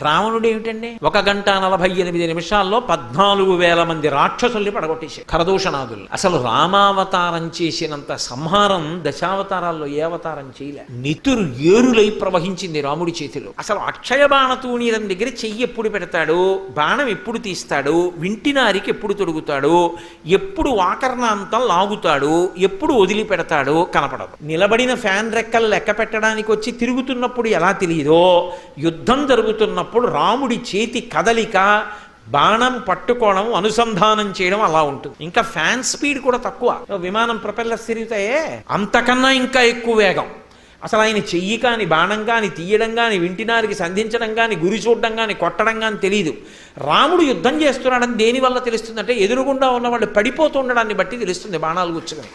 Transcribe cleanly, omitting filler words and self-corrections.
రావణుడు ఏమిటండి 1 గంట 48 నిమిషాల్లో 14,000 మంది రాక్షసుల్ని పడగొట్టేశాడు, ఖరదూషణాదులు. అసలు రామావతారం చేసినంత సంహారం దశావతారాల్లో ఏ అవతారం చేయలే. నితురు ఏరులై ప్రవహించింది రాముడి చేతిలో. అసలు అక్షయ బాణతూణీరం దగ్గర చెయ్యి ఎప్పుడు పెడతాడు, బాణం ఎప్పుడు తీస్తాడు, వింటినారికి ఎప్పుడు తొడుగుతాడు, ఎప్పుడు వాకర్ణాంతం లాగుతాడు, ఎప్పుడు వదిలిపెడతాడో కనపడదు. నిలబడిన ఫ్యాన్ రెక్కలు లెక్క పెట్టడానికి వచ్చి తిరుగుతున్నప్పుడు ఎలా తెలియదో, యుద్ధం జరుగుతున్నప్పుడు రాముడి చేతి కదలిక, బాణం పట్టుకోవడం, అనుసంధానం చేయడం అలా ఉంటుంది. ఇంకా ఫ్యాన్ స్పీడ్ కూడా తక్కువ. విమానం ప్రొపెల్లర్స్ తిరుగుతాయే అంతకన్నా ఇంకా ఎక్కువ వేగం. అసలు ఆయన చెయ్యి కానీ, బాణం కానీ తీయడం కానీ, వింటినారికి సంధించడం కానీ, గురి చూడడం కానీ, కొట్టడం కానీ తెలియదు. రాముడు యుద్ధం చేస్తున్నాడని దేనివల్ల తెలుస్తుందంటే ఎదురుగుండా ఉన్నవాళ్ళు పడిపోతూ ఉండడాన్ని బట్టి తెలుస్తుంది బాణాలు గుచ్చుకొని.